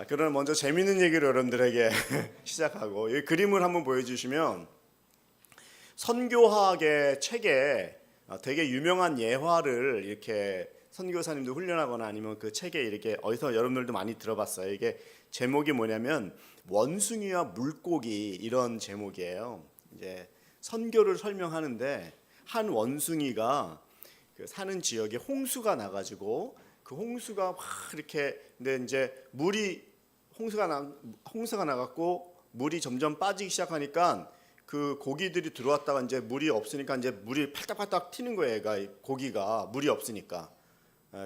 그러나 먼저 재미있는 얘기를 여러분들에게 시작하고 이 그림을 한번 보여주시면 선교학의 책에 되게 유명한 예화를 이렇게 선교사님도 훈련하거나 아니면 그 책에 이렇게 어디서 여러분들도 많이 들어봤어요. 이게 제목이 뭐냐면 원숭이와 물고기 이런 제목이에요. 이제 선교를 설명하는데 한 원숭이가 그 사는 지역에 홍수가 나가지고 그 홍수가 막 이렇게 근데 이제 홍수가 나갔고 물이 점점 빠지기 시작하니까 그 고기들이 들어왔다가 이제 물이 없으니까 이제 물이 팔딱팔딱 튀는 거예요. 얘가 고기가 물이 없으니까.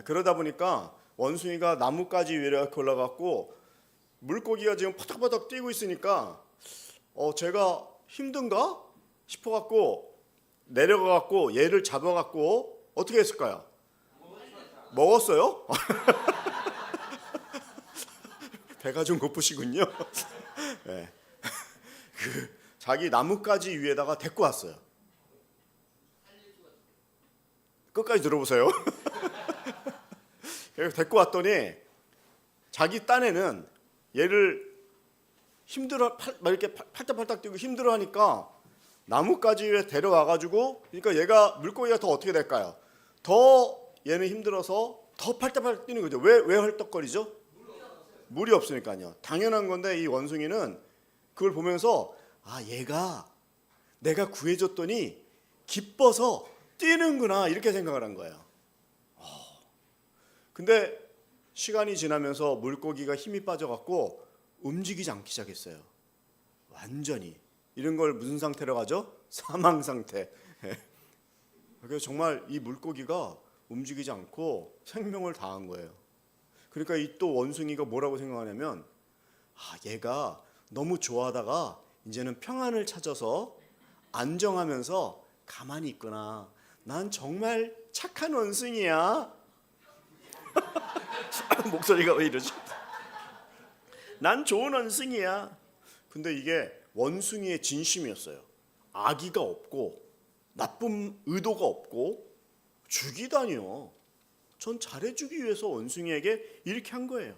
그러다 보니까 원숭이가 나뭇가지 위에 이렇게 올라갔고 물고기가 지금 퍼덕퍼덕 뛰고 있으니까 제가 힘든가 싶어갖고 내려가갖고 얘를 잡아갖고 어떻게 했을까요? 먹었어요? 배가 좀 고프시군요. 네. 자기 나뭇가지 위에다가 데리고 왔어요. 끝까지 들어보세요. 데리고 왔더니 자기 딴에는 얘를 이렇게 팔딱팔딱 뛰고 힘들어하니까 나뭇가지 위에 데려와가지고 그러니까 얘가 물고기가 더 어떻게 될까요? 더 얘는 힘들어서 더 팔딱팔딱 뛰는 거죠. 왜 헐떡거리죠? 물이 없으니까요. 당연한 건데 이 원숭이는 그걸 보면서 얘가 내가 구해줬더니 기뻐서 뛰는구나 이렇게 생각을 한 거예요. 근데 시간이 지나면서 물고기가 힘이 빠져갖고 움직이지 않기 시작했어요. 완전히. 이런 걸 무슨 상태로 가죠? 사망 상태. 그래서 정말 이 물고기가 움직이지 않고 생명을 다한 거예요. 그러니까 이 또 원숭이가 뭐라고 생각하냐면 얘가 너무 좋아하다가 이제는 평안을 찾아서 안정하면서 가만히 있구나. 난 정말 착한 원숭이야. 목소리가 왜 이러지? 난 좋은 원숭이야. 근데 이게 원숭이의 진심이었어요. 악의가 없고 나쁜 의도가 없고 죽이다니요. 전 잘해주기 위해서 원숭이에게 이렇게 한 거예요.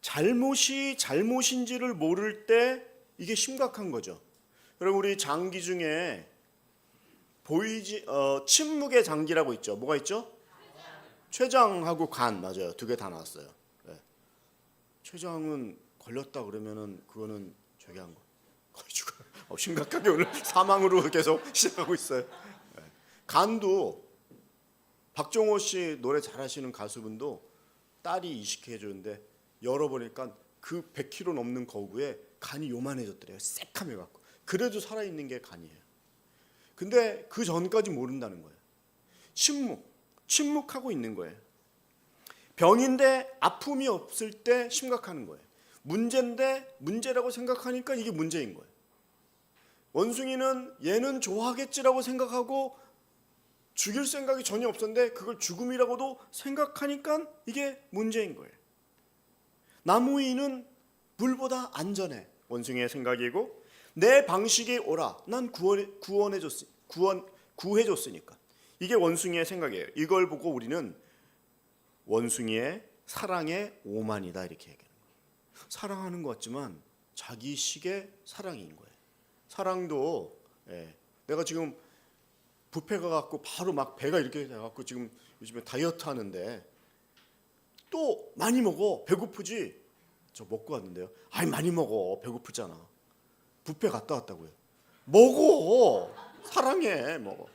잘못이 잘못인지를 모를 때 이게 심각한 거죠. 여러분 우리 장기 중에 침묵의 장기라고 있죠. 뭐가 있죠? 췌장하고 간 맞아요. 두 개 다 나왔어요. 네. 췌장은 걸렸다 그러면은 그거는 저기 한 거. 거의 죽어요. 심각하게 오늘 사망으로 계속 시작하고 있어요. 네. 간도 박정호 씨 노래 잘하시는 가수분도 딸이 이식해 주는데 열어보니까 그 100kg 넘는 거구에 간이 요만해졌더래요. 새카매 갖고. 그래도 살아있는 게 간이에요. 근데 그 전까지 모른다는 거예요. 침묵하고 있는 거예요. 병인데 아픔이 없을 때 심각한 거예요. 문제인데 문제라고 생각하니까 이게 문제인 거예요. 원숭이는 얘는 좋아하겠지라고 생각하고 죽일 생각이 전혀 없었는데 그걸 죽음이라고도 생각하니까 이게 문제인 거예요. 나무 위는 물보다 안전해. 원숭이의 생각이고 내 방식이 옳아. 난 구해줬으니까. 이게 원숭이의 생각이에요. 이걸 보고 우리는 원숭이의 사랑의 오만이다 이렇게 얘기하는 거예요. 사랑하는 것 같지만 자기식의 사랑인 거예요. 사랑도 내가 지금 뷔페 가갖고 바로 막 배가 이렇게 돼갖고 지금 요즘에 다이어트 하는데 또 많이 먹어. 배고프지? 저 먹고 왔는데요. 많이 먹어. 배고프잖아. 뷔페 갔다 왔다고요. 먹어. 사랑해. 먹어.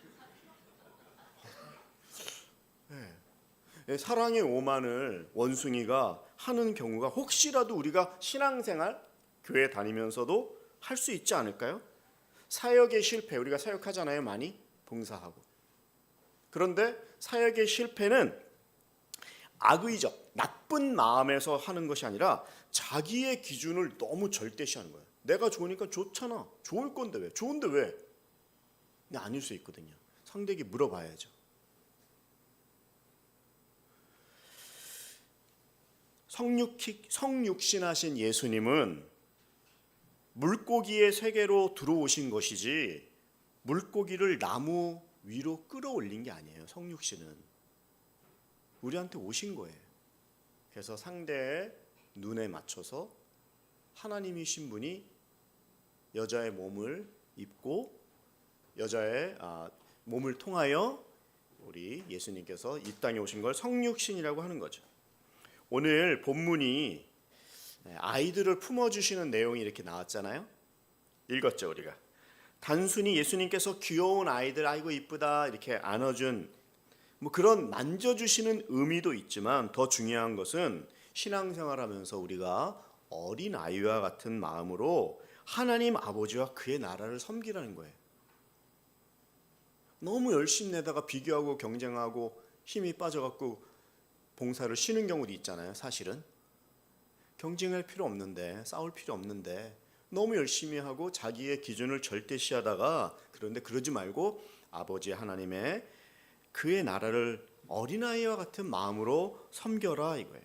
사랑의 오만을 원숭이가 하는 경우가 혹시라도 우리가 신앙생활 교회 다니면서도 할 수 있지 않을까요? 사역의 실패, 우리가 사역하잖아요. 많이 봉사하고. 그런데 사역의 실패는 악의적, 나쁜 마음에서 하는 것이 아니라 자기의 기준을 너무 절대시하는 거예요. 내가 좋으니까 좋잖아. 좋을 건데 왜? 좋은데 왜? 근데 아닐 수 있거든요. 상대에게 물어봐야죠. 성육신하신 예수님은 물고기의 세계로 들어오신 것이지 물고기를 나무 위로 끌어올린 게 아니에요. 성육신은 우리한테 오신 거예요. 그래서 상대의 눈에 맞춰서 하나님이신 분이 여자의 몸을 입고 여자의 몸을 통하여 우리 예수님께서 이 땅에 오신 걸 성육신이라고 하는 거죠. 오늘 본문이 아이들을 품어주시는 내용이 이렇게 나왔잖아요. 읽었죠 우리가. 단순히 예수님께서 귀여운 아이들 아이고 이쁘다 이렇게 안아준 뭐 그런 만져주시는 의미도 있지만 더 중요한 것은 신앙생활하면서 우리가 어린 아이와 같은 마음으로 하나님 아버지와 그의 나라를 섬기라는 거예요. 너무 열심히 내다가 비교하고 경쟁하고 힘이 빠져갖고 봉사를 쉬는 경우도 있잖아요. 사실은 경쟁할 필요 없는데 싸울 필요 없는데 너무 열심히 하고 자기의 기준을 절대시하다가 그런데 그러지 말고 아버지 하나님의 그의 나라를 어린아이와 같은 마음으로 섬겨라 이거예요.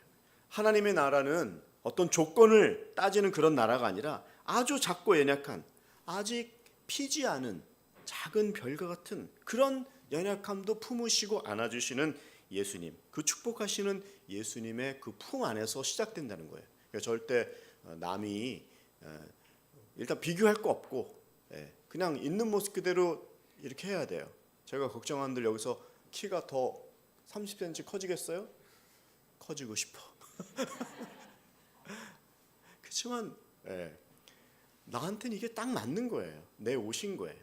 하나님의 나라는 어떤 조건을 따지는 그런 나라가 아니라 아주 작고 연약한 아직 피지 않은 작은 별과 같은 그런 연약함도 품으시고 안아주시는 예수님, 그 축복하시는 예수님의 그 품 안에서 시작된다는 거예요. 그러니까 절대 남이 일단 비교할 거 없고 그냥 있는 모습 그대로 이렇게 해야 돼요. 제가 걱정하는데 여기서 키가 더 30cm 커지겠어요? 커지고 싶어. 그렇지만 나한테는 이게 딱 맞는 거예요. 내 옷인 거예요.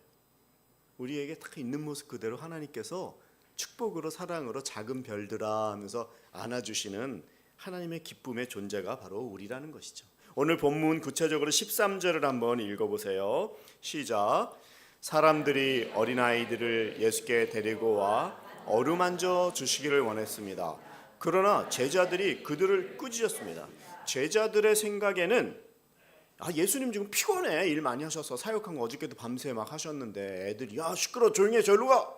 우리에게 딱 있는 모습 그대로 하나님께서 축복으로 사랑으로 작은 별들아 하면서 안아주시는 하나님의 기쁨의 존재가 바로 우리라는 것이죠. 오늘 본문 구체적으로 13절을 한번 읽어보세요. 시작. 사람들이 어린아이들을 예수께 데리고 와 어루만져 주시기를 원했습니다. 그러나 제자들이 그들을 꾸짖었습니다. 제자들의 생각에는 예수님 지금 피곤해. 일 많이 하셔서 사역한 거 어저께도 밤새 막 하셨는데 애들이 야 시끄러 조용히 해 절로 가.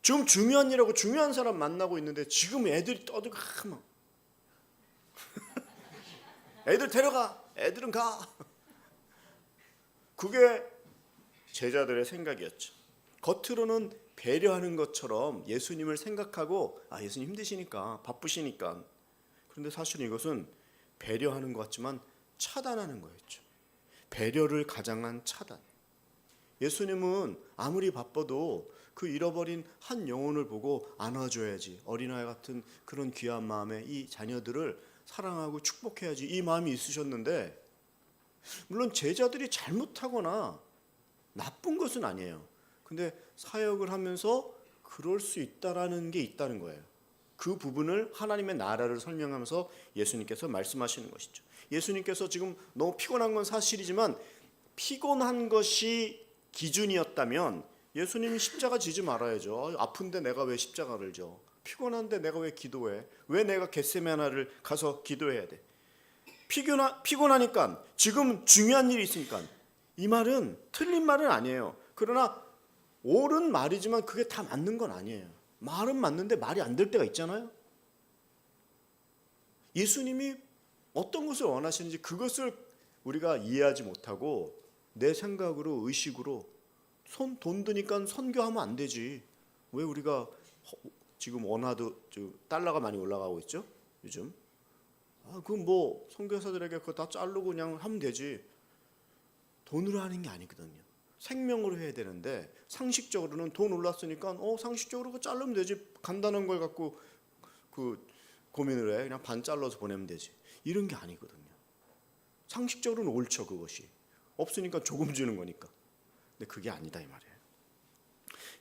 지금 중요한 일하고 중요한 사람 만나고 있는데 지금 애들이 떠들고 막 애들 데려가. 애들은 가. 그게 제자들의 생각이었죠. 겉으로는 배려하는 것처럼 예수님을 생각하고 예수님 힘드시니까 바쁘시니까 그런데 사실은 이것은 배려하는 것 같지만 차단하는 거였죠. 배려를 가장한 차단. 예수님은 아무리 바빠도 그 잃어버린 한 영혼을 보고 안아줘야지. 어린아이 같은 그런 귀한 마음에 이 자녀들을 사랑하고 축복해야지. 이 마음이 있으셨는데 물론 제자들이 잘못하거나 나쁜 것은 아니에요. 근데 사역을 하면서 그럴 수 있다라는 게 있다는 거예요. 그 부분을 하나님의 나라를 설명하면서 예수님께서 말씀하시는 것이죠. 예수님께서 지금 너무 피곤한 건 사실이지만 피곤한 것이 기준이었다면 예수님이 십자가 지지 말아야죠. 아픈데 내가 왜 십자가를 져? 피곤한데 내가 왜 기도해? 왜 내가 겟세마네를 가서 기도해야 돼? 피곤하니까 지금 중요한 일이 있으니까. 이 말은 틀린 말은 아니에요. 그러나 옳은 말이지만 그게 다 맞는 건 아니에요. 말은 맞는데 말이 안 될 때가 있잖아요. 예수님이 어떤 것을 원하시는지 그것을 우리가 이해하지 못하고 내 생각으로 의식으로 돈 드니까 선교하면 안 되지. 왜 우리가 지금 원화도 달러가 많이 올라가고 있죠? 요즘. 그럼 뭐 선교사들에게 그거 다 자르고 그냥 하면 되지. 돈으로 하는 게 아니거든요. 생명으로 해야 되는데 상식적으로는 돈 올랐으니까 상식적으로 그거 자르면 되지. 간단한 걸 갖고 그 고민을 해. 그냥 반 잘라서 보내면 되지. 이런 게 아니거든요. 상식적으로는 옳죠. 그것이. 없으니까 조금 주는 거니까. 근데 그게 아니다 이 말이에요.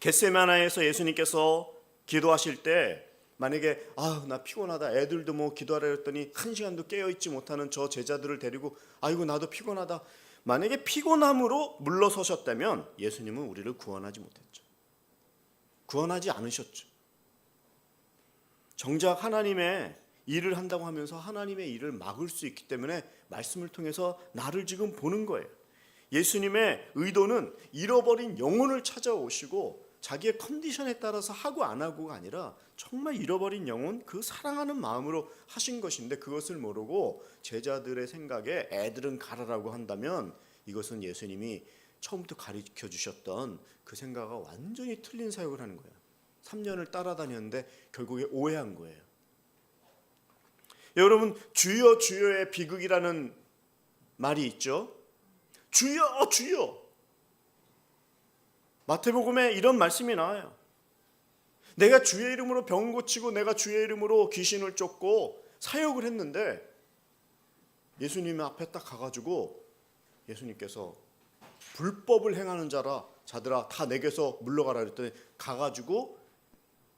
겟세마네에서 예수님께서 기도하실 때 만약에 나 피곤하다. 애들도 뭐 기도하라 했더니 한 시간도 깨어있지 못하는 저 제자들을 데리고 아이고 나도 피곤하다. 만약에 피곤함으로 물러서셨다면 예수님은 우리를 구원하지 못했죠. 구원하지 않으셨죠. 정작 하나님의 일을 한다고 하면서 하나님의 일을 막을 수 있기 때문에 말씀을 통해서 나를 지금 보는 거예요. 예수님의 의도는 잃어버린 영혼을 찾아오시고 자기의 컨디션에 따라서 하고 안 하고가 아니라 정말 잃어버린 영혼 그 사랑하는 마음으로 하신 것인데 그것을 모르고 제자들의 생각에 애들은 가라라고 한다면 이것은 예수님이 처음부터 가르쳐 주셨던 그 생각과 완전히 틀린 사역을 하는 거예요. 3년을 따라다녔는데 결국에 오해한 거예요. 여러분, 주여 주여의 비극이라는 말이 있죠. 주여 주여. 마태복음에 이런 말씀이 나와요. 내가 주의 이름으로 병 고치고 내가 주의 이름으로 귀신을 쫓고 사역을 했는데 예수님 앞에 딱 가가지고 예수님께서 불법을 행하는 자들아 다 내게서 물러가라 그랬더니 가가지고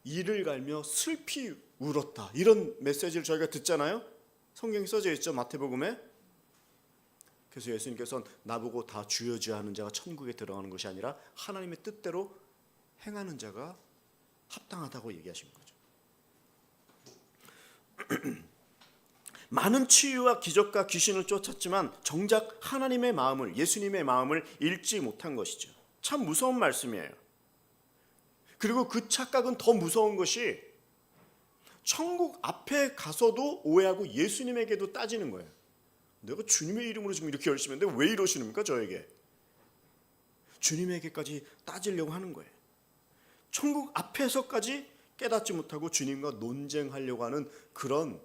이를 갈며 슬피 울었다. 이런 메시지를 저희가 듣잖아요. 성경에 써져 있죠, 마태복음에. 그래서 예수님께서는 나보고 다 주여 주여 하는 자가 천국에 들어가는 것이 아니라 하나님의 뜻대로 행하는 자가 합당하다고 얘기하신 거죠. 많은 치유와 기적과 귀신을 쫓았지만 정작 하나님의 마음을, 예수님의 마음을 읽지 못한 것이죠. 참 무서운 말씀이에요. 그리고 그 착각은 더 무서운 것이 천국 앞에 가서도 오해하고 예수님에게도 따지는 거예요. 내가 주님의 이름으로 지금 이렇게 열심히 했는데 왜 이러시는가 저에게. 주님에게까지 따지려고 하는 거예요. 천국 앞에서까지 깨닫지 못하고 주님과 논쟁하려고 하는 그런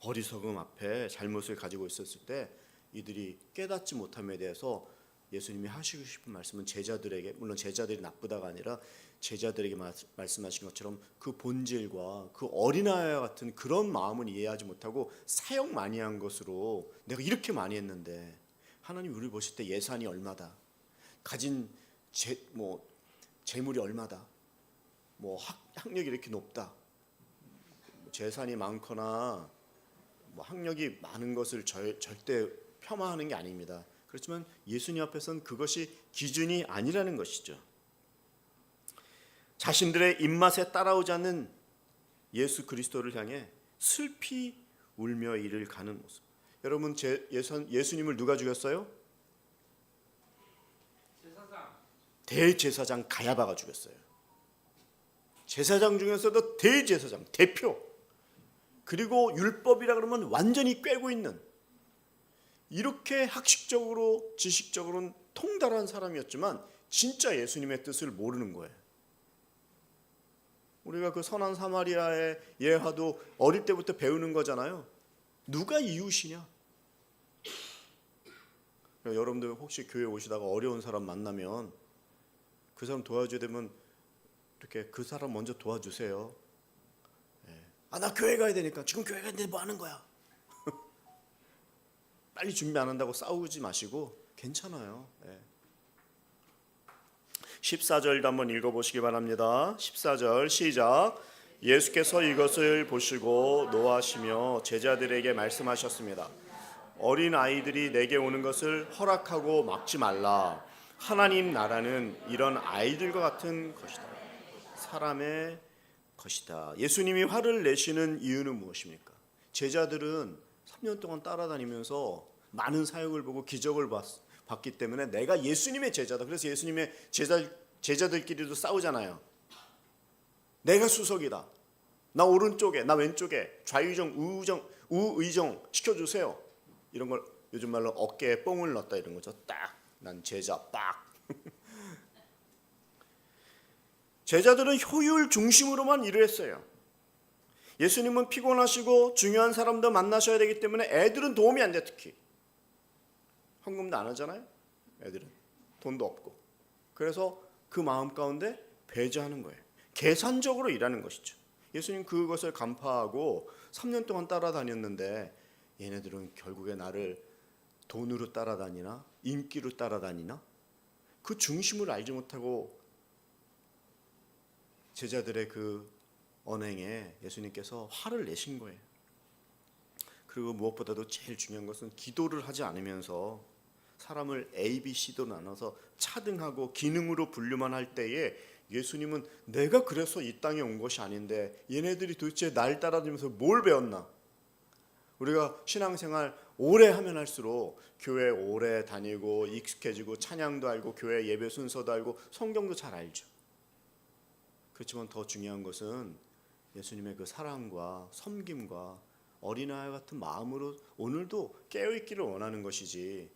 어리석음 앞에 잘못을 가지고 있었을 때 이들이 깨닫지 못함에 대해서 예수님이 하시고 싶은 말씀은 제자들에게, 물론 제자들이 나쁘다가 아니라 제자들에게 말씀하신 것처럼 그 본질과 그 어린아이와 같은 그런 마음을 이해하지 못하고 사역 많이 한 것으로 내가 이렇게 많이 했는데 하나님 우리 보실 때 예산이 얼마다, 가진 재물이 얼마다, 학력이 이렇게 높다, 재산이 많거나 학력이 많은 것을 절대 폄하하는 게 아닙니다. 그렇지만 예수님 앞에서는 그것이 기준이 아니라는 것이죠. 자신들의 입맛에 따라오지 않는 예수 그리스도를 향해 슬피 울며 이를 가는 모습. 여러분, 예수님을 누가 죽였어요? 대제사장 가야바가 죽였어요. 제사장 중에서도 대제사장, 대표. 그리고 율법이라 그러면 완전히 꿰고 있는, 이렇게 학식적으로 지식적으로는 통달한 사람이었지만 진짜 예수님의 뜻을 모르는 거예요. 우리가 그 선한 사마리아의 예화도 어릴 때부터 배우는 거잖아요. 누가 이웃이냐? 여러분들 혹시 교회 오시다가 어려운 사람 만나면 그 사람 도와줘야 되면 이렇게 그 사람 먼저 도와주세요. 나 교회 가야 되니까. 지금 교회 가는데 뭐 하는 거야? 빨리 준비 안 한다고 싸우지 마시고 괜찮아요. 14절도 한번 읽어보시기 바랍니다. 14절 시작. 예수께서 이것을 보시고 노하시며 제자들에게 말씀하셨습니다. 어린 아이들이 내게 오는 것을 허락하고 막지 말라. 하나님 나라는 이런 아이들과 같은 것이다. 사람의 것이다. 예수님이 화를 내시는 이유는 무엇입니까? 제자들은 3년 동안 따라다니면서 많은 사역을 보고 기적을 봤기 때문에 내가 예수님의 제자다. 그래서 예수님의 제자들끼리도 싸우잖아요. 내가 수석이다. 나 오른쪽에, 나 왼쪽에, 좌의정, 우의정 시켜주세요. 이런 걸 요즘 말로 어깨에 뽕을 넣었다 이런 거죠. 딱, 난 제자, 딱. 제자들은 효율 중심으로만 일을 했어요. 예수님은 피곤하시고 중요한 사람도 만나셔야 되기 때문에 애들은 도움이 안 돼. 특히 헌금도 안 하잖아요. 애들은 돈도 없고. 그래서 그 마음 가운데 배제하는 거예요. 계산적으로 일하는 것이죠. 예수님 그것을 간파하고 3년 동안 따라다녔는데 얘네들은 결국에 나를 돈으로 따라다니나 인기로 따라다니나 그 중심을 알지 못하고 제자들의 그 언행에 예수님께서 화를 내신 거예요. 그리고 무엇보다도 제일 중요한 것은 기도를 하지 않으면서 사람을 A, B, C도 나눠서 차등하고 기능으로 분류만 할 때에 예수님은 내가 그래서 이 땅에 온 것이 아닌데 얘네들이 도대체 날 따라다니면서 뭘 배웠나? 우리가 신앙생활 오래 하면 할수록 교회 오래 다니고 익숙해지고 찬양도 알고 교회 예배 순서도 알고 성경도 잘 알죠. 그렇지만 더 중요한 것은 예수님의 그 사랑과 섬김과 어린아이 같은 마음으로 오늘도 깨어있기를 원하는 것이지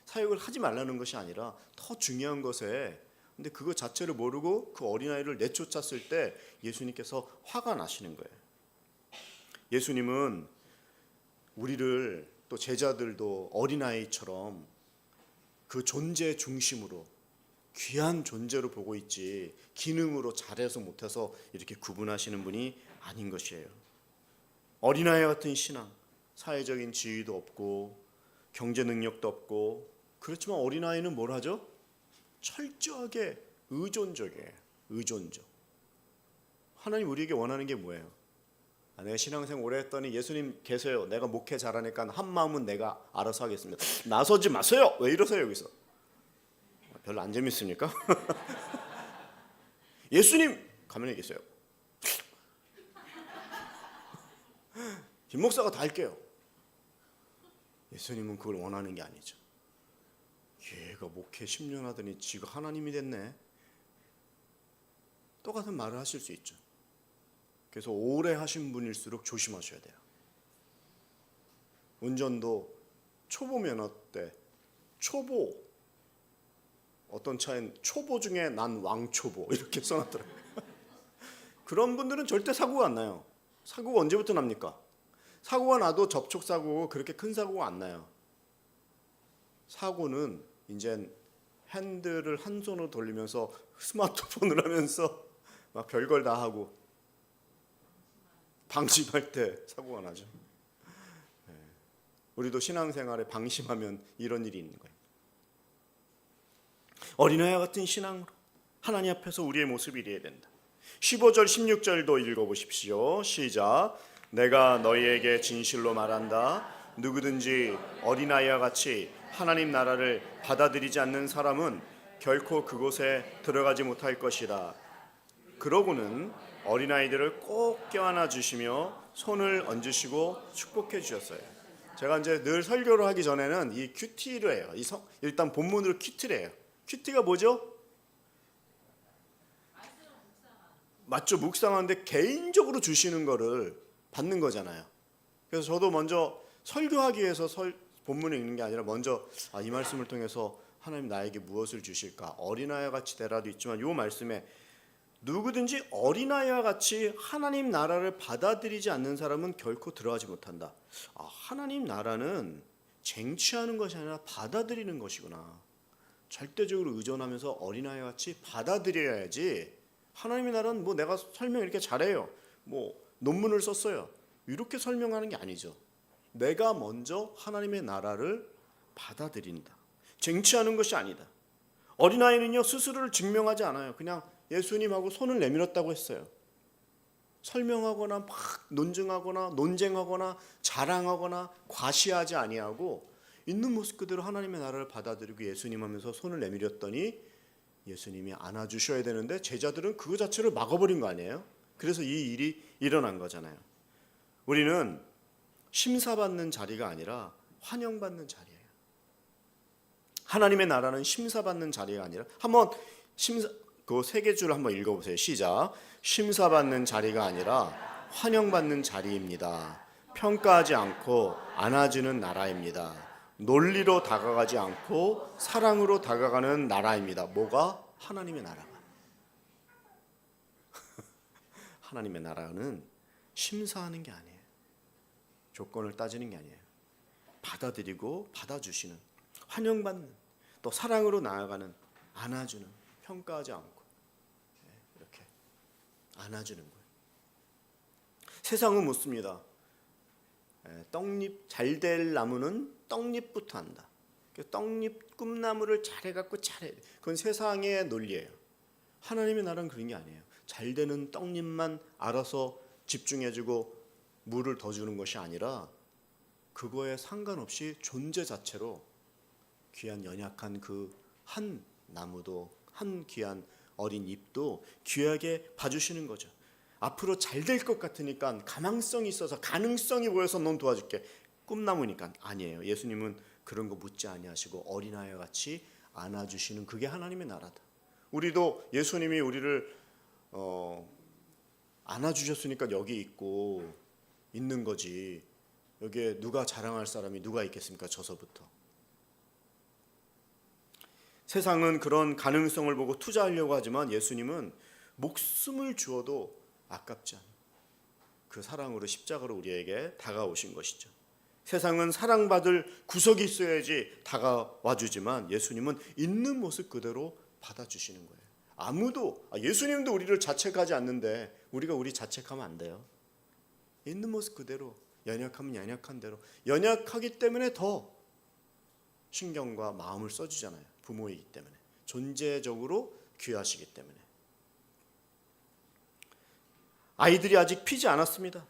사역을 하지 말라는 것이 아니라 더 중요한 것에, 근데 그거 자체를 모르고 그 어린아이를 내쫓았을 때 예수님께서 화가 나시는 거예요. 예수님은 우리를 또 제자들도 어린아이처럼 그 존재 중심으로 귀한 존재로 보고 있지 기능으로 잘해서 못해서 이렇게 구분하시는 분이 아닌 것이에요. 어린아이 같은 신앙, 사회적인 지위도 없고 경제 능력도 없고 그렇지만 어린아이는 뭘 하죠? 철저하게 의존적이에요. 의존적. 하나님 우리에게 원하는 게 뭐예요? 내가 신앙생활 오래 했더니 예수님 계세요. 내가 목회 잘하니까 한 마음은 내가 알아서 하겠습니다. 나서지 마세요. 왜 이러세요 여기서? 별로 안 재밌습니까? 예수님 가만히 계세요. 김 목사가 다 할게요. 예수님은 그걸 원하는 게 아니죠. 얘가 목회 10년 하더니 지가 하나님이 됐네. 똑같은 말을 하실 수 있죠. 그래서 오래 하신 분일수록 조심하셔야 돼요. 운전도 초보 면허 때 초보, 어떤 차엔 초보 중에 난 왕초보 이렇게 써놨더라고요. 그런 분들은 절대 사고가 안 나요. 사고가 언제부터 납니까? 사고가 나도 접촉사고고 그렇게 큰 사고가 안 나요. 사고는 이제 핸들을 한 손으로 돌리면서 스마트폰을 하면서 막 별걸 다 하고 방심할 때 사고가 나죠. 우리도 신앙생활에 방심하면 이런 일이 있는 거예요. 어린아이와 같은 신앙으로 하나님 앞에서 우리의 모습이 이래야 된다. 15절 16절도 읽어보십시오. 시작. 내가 너희에게 진실로 말한다. 누구든지 어린아이와 같이 하나님 나라를 받아들이지 않는 사람은 결코 그곳에 들어가지 못할 것이다. 그러고는 어린아이들을 꼭 껴안아 주시며 손을 얹으시고 축복해 주셨어요. 제가 이제 늘 설교를 하기 전에는 이 큐티를 해요. 일단 본문으로 큐티를 해요. 큐티가 뭐죠? 맞죠? 묵상하는데 개인적으로 주시는 거를 받는 거잖아요. 그래서 저도 먼저 설교하기 위해서 본문을 읽는 게 아니라 먼저 이 말씀을 통해서 하나님 나에게 무엇을 주실까? 어린아이와 같이 되라도 있지만 이 말씀에 누구든지 어린아이와 같이 하나님 나라를 받아들이지 않는 사람은 결코 들어가지 못한다. 하나님 나라는 쟁취하는 것이 아니라 받아들이는 것이구나. 절대적으로 의존하면서 어린아이와 같이 받아들여야지. 하나님의 나라는 뭐 내가 설명 이렇게 잘해요, 뭐 논문을 썼어요, 이렇게 설명하는 게 아니죠. 내가 먼저 하나님의 나라를 받아들인다. 쟁취하는 것이 아니다. 어린아이는요 스스로를 증명하지 않아요. 그냥 예수님하고 손을 내밀었다고 했어요. 설명하거나 막 논증하거나 논쟁하거나 자랑하거나 과시하지 아니하고 있는 모습 그대로 하나님의 나라를 받아들이고 예수님 하면서 손을 내밀었더니 예수님이 안아주셔야 되는데 제자들은 그거 자체를 막아버린 거 아니에요? 그래서 이 일이 일어난 거잖아요. 우리는 심사받는 자리가 아니라 환영받는 자리예요. 하나님의 나라는 심사받는 자리가 아니라, 한번 그 세 개 줄 한번 읽어보세요. 시작. 심사받는 자리가 아니라 환영받는 자리입니다. 평가하지 않고 안아주는 나라입니다. 논리로 다가가지 않고 사랑으로 다가가는 나라입니다. 뭐가? 하나님의 나라가. 하나님의 나라는 심사하는 게 아니에요. 조건을 따지는 게 아니에요. 받아들이고 받아주시는, 환영받는, 또 사랑으로 나아가는, 안아주는, 평가하지 않고 이렇게 안아주는 거예요. 세상은 묻습니다. 떡잎 잘 될 나무는 떡잎부터 한다. 떡잎 꿈나무를 잘해갖고 잘해. 그건 세상의 논리예요. 하나님의 나라는 그런 게 아니에요. 잘 되는 떡잎만 알아서 집중해주고 물을 더 주는 것이 아니라 그거에 상관없이 존재 자체로 귀한 연약한 그 한 나무도, 한 귀한 어린 잎도 귀하게 봐주시는 거죠. 앞으로 잘 될 것 같으니까 가망성이 있어서 가능성이 보여서 넌 도와줄게. 꿈나무니까. 아니에요. 예수님은 그런 거 묻지 아니하시고 어린아이와 같이 안아주시는, 그게 하나님의 나라다. 우리도 예수님이 우리를 안아주셨으니까 여기 있고 있는 거지. 여기에 누가 자랑할 사람이 누가 있겠습니까? 저서부터. 세상은 그런 가능성을 보고 투자하려고 하지만 예수님은 목숨을 주어도 아깝지 않은 그 사랑으로 십자가로 우리에게 다가오신 것이죠. 세상은 사랑받을 구석이 있어야지 다가와 주지만 예수님은 있는 모습 그대로 받아주시는 거예요. 아무도 예수님도 우리를 자책하지 않는데 우리가 우리 자책하면 안 돼요. 있는 모습 그대로, 연약하면 연약한 대로, 연약하기 때문에 더 신경과 마음을 써주잖아요. 부모이기 때문에, 존재적으로 귀하시기 때문에. 아이들이 아직 피지 않았습니다.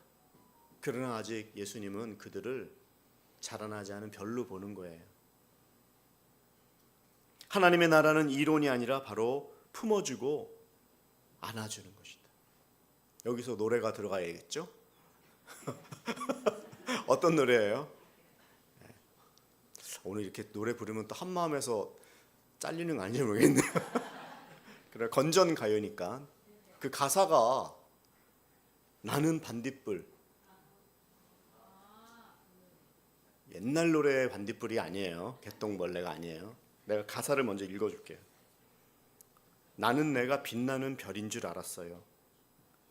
그러나 아직 예수님은 그들을 자라나지 않은 별로 보는 거예요. 하나님의 나라는 이론이 아니라 바로 품어주고 안아주는 것이다. 여기서 노래가 들어가야겠죠? 어떤 노래예요? 오늘 이렇게 노래 부르면 또 한마음에서 잘리는 거 아닌지 모르겠네요. 그래, 건전 가요니까 그 가사가 나는 반딧불, 옛날 노래의 반딧불이 아니에요. 개똥벌레가 아니에요. 내가 가사를 먼저 읽어줄게요. 나는 내가 빛나는 별인 줄 알았어요.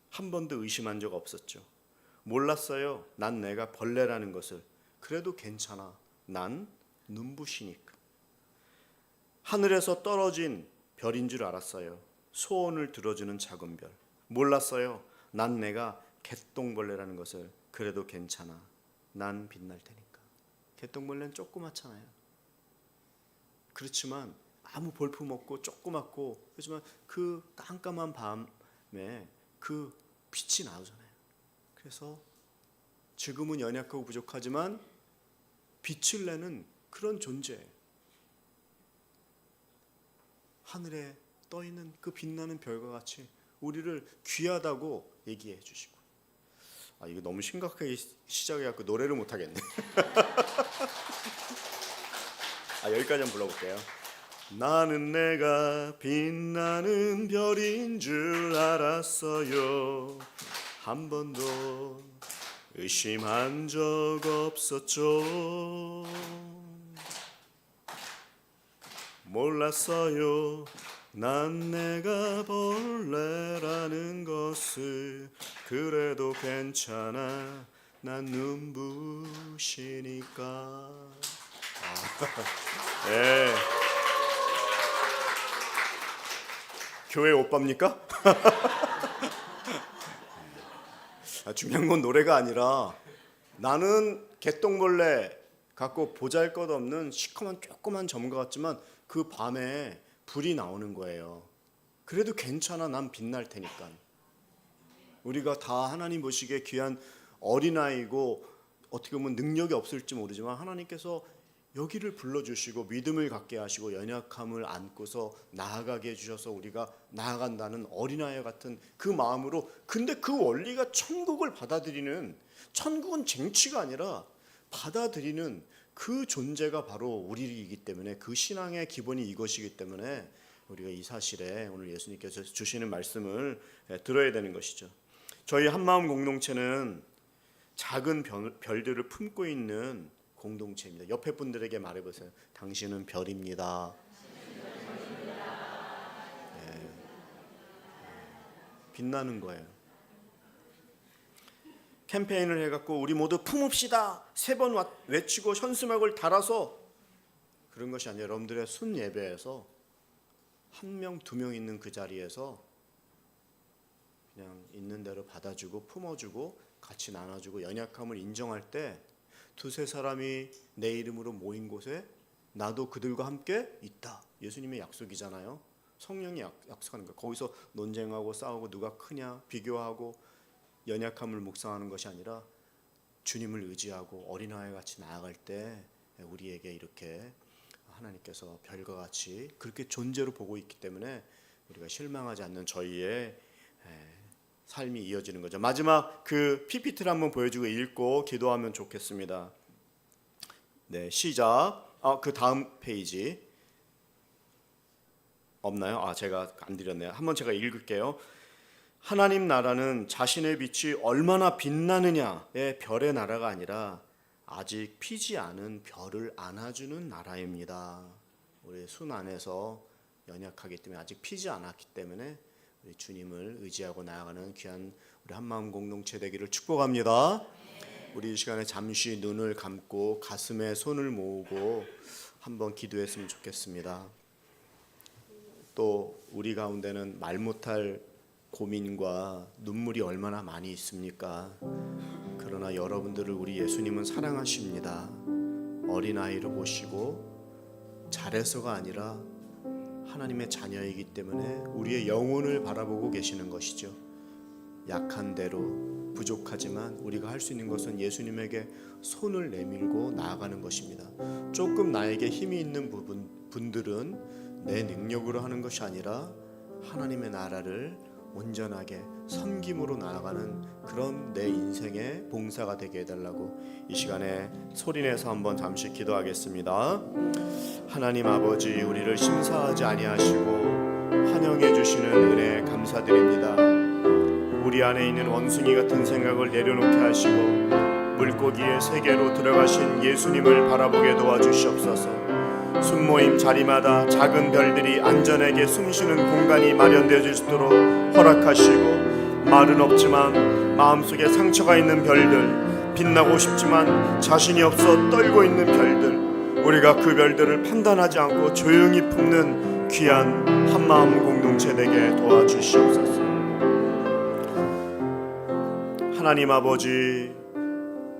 한 번도 의심한 적 없었죠. 몰랐어요. 난 내가 벌레라는 것을. 그래도 괜찮아. 난 눈부시니까. 하늘에서 떨어진 별인 줄 알았어요. 소원을 들어주는 작은 별. 몰랐어요. 난 내가 개똥벌레라는 것을. 그래도 괜찮아. 난 빛날 테니까. 개똥벌레는 조그맣잖아요. 그렇지만 아무 볼품 없고 조그맣고 그렇지만 그 깜깜한 밤에 그 빛이 나오잖아요. 그래서 지금은 연약하고 부족하지만 빛을 내는 그런 존재. 하늘에 떠 있는 그 빛나는 별과 같이 우리를 귀하다고 얘기해 주시고. 이거 너무 심각하게 시작해갖고 노래를 못 하겠네. 여기까지 한번 불러볼게요. 나는 내가 빛나는 별인 줄 알았어요. 한 번도 의심한 적 없었죠. 몰랐어요. 난 내가 벌레라는 것을. 그래도 괜찮아. 난 눈부시니까. 네. 교회 오빠입니까? 중요한 건 노래가 아니라 나는 개똥벌레 갖고 보잘것없는 시커먼 조그만 점과 같지만 그 밤에 불이 나오는 거예요. 그래도 괜찮아. 난 빛날 테니까. 우리가 다 하나님 보시기에 귀한 어린아이고 어떻게 보면 능력이 없을지 모르지만 하나님께서 여기를 불러주시고 믿음을 갖게 하시고 연약함을 안고서 나아가게 해주셔서 우리가 나아간다는 어린아이 같은 그 마음으로. 근데 그 원리가 천국을 받아들이는, 천국은 쟁취가 아니라 받아들이는 그 존재가 바로 우리이기 때문에, 그 신앙의 기본이 이것이기 때문에 우리가 이 사실에 오늘 예수님께서 주시는 말씀을 들어야 되는 것이죠. 저희 한마음 공동체는 작은 별들을 품고 있는 공동체입니다. 옆에 분들에게 말해보세요. 당신은 별입니다. 네. 빛나는 거예요. 캠페인을 해갖고 우리 모두 품읍시다 3번 외치고 현수막을 달아서 그런 것이 아니라 여러분들의 순 예배에서 1명, 2명 있는 그 자리에서 그냥 있는 대로 받아주고 품어주고 같이 나눠주고 연약함을 인정할 때 2-3 사람이 내 이름으로 모인 곳에 나도 그들과 함께 있다. 예수님의 약속이잖아요. 성령이 약속하는 거예요. 거기서 논쟁하고 싸우고 누가 크냐 비교하고 연약함을 묵상하는 것이 아니라 주님을 의지하고 어린아이 같이 나아갈 때 우리에게 이렇게 하나님께서 별과 같이 그렇게 존재로 보고 있기 때문에 우리가 실망하지 않는 저희의 삶이 이어지는 거죠. 마지막 그 PPT를 한번 보여주고 읽고 기도하면 좋겠습니다. 네, 시작. 그 다음 페이지 없나요? 제가 안 드렸네요. 한번 제가 읽을게요. 하나님 나라는 자신의 빛이 얼마나 빛나느냐의 별의 나라가 아니라 아직 피지 않은 별을 안아주는 나라입니다. 우리 순 안에서 연약하기 때문에 아직 피지 않았기 때문에 우리 주님을 의지하고 나아가는 귀한 우리 한마음 공동체 되기를 축복합니다. 우리 이 시간에 잠시 눈을 감고 가슴에 손을 모으고 한번 기도했으면 좋겠습니다. 또 우리 가운데는 말 못할 고민과 눈물이 얼마나 많이 있습니까? 그러나 여러분들을 우리 예수님은 사랑하십니다. 어린아이를 보시고 잘해서가 아니라 하나님의 자녀이기 때문에 우리의 영혼을 바라보고 계시는 것이죠. 약한 대로 부족하지만 우리가 할 수 있는 것은 예수님에게 손을 내밀고 나아가는 것입니다. 조금 나에게 힘이 있는 분들은 내 능력으로 하는 것이 아니라 하나님의 나라를 온전하게 섬김으로 나아가는 그런 내 인생의 봉사가 되게 해달라고 이 시간에 소리내서 한번 잠시 기도하겠습니다. 하나님 아버지, 우리를 심사하지 아니하시고 환영해 주시는 은혜 감사드립니다. 우리 안에 있는 원숭이 같은 생각을 내려놓게 하시고 물고기의 세계로 들어가신 예수님을 바라보게 도와주시옵소서. 숨모임 자리마다 작은 별들이 안전하게 숨쉬는 공간이 마련되어 수 있도록 허락하시고, 말은 없지만 마음속에 상처가 있는 별들, 빛나고 싶지만 자신이 없어 떨고 있는 별들, 우리가 그 별들을 판단하지 않고 조용히 품는 귀한 한마음 공동체 되게 도와주시옵소서. 하나님 아버지,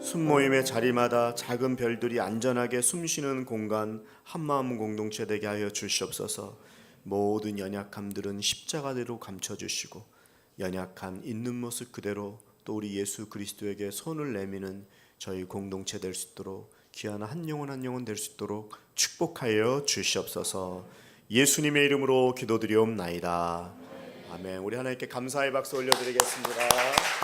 숨모임의 자리마다 작은 별들이 안전하게 숨쉬는 공간 한마음 공동체 되게 하여 주시옵소서. 모든 연약함들은 십자가대로 감춰주시고 연약한 있는 모습 그대로 또 우리 예수 그리스도에게 손을 내미는 저희 공동체 될 수 있도록, 귀한 한 영혼 한 영혼 될 수 있도록 축복하여 주시옵소서. 예수님의 이름으로 기도드리옵나이다. 아멘. 우리 하나님께 감사의 박수 올려드리겠습니다.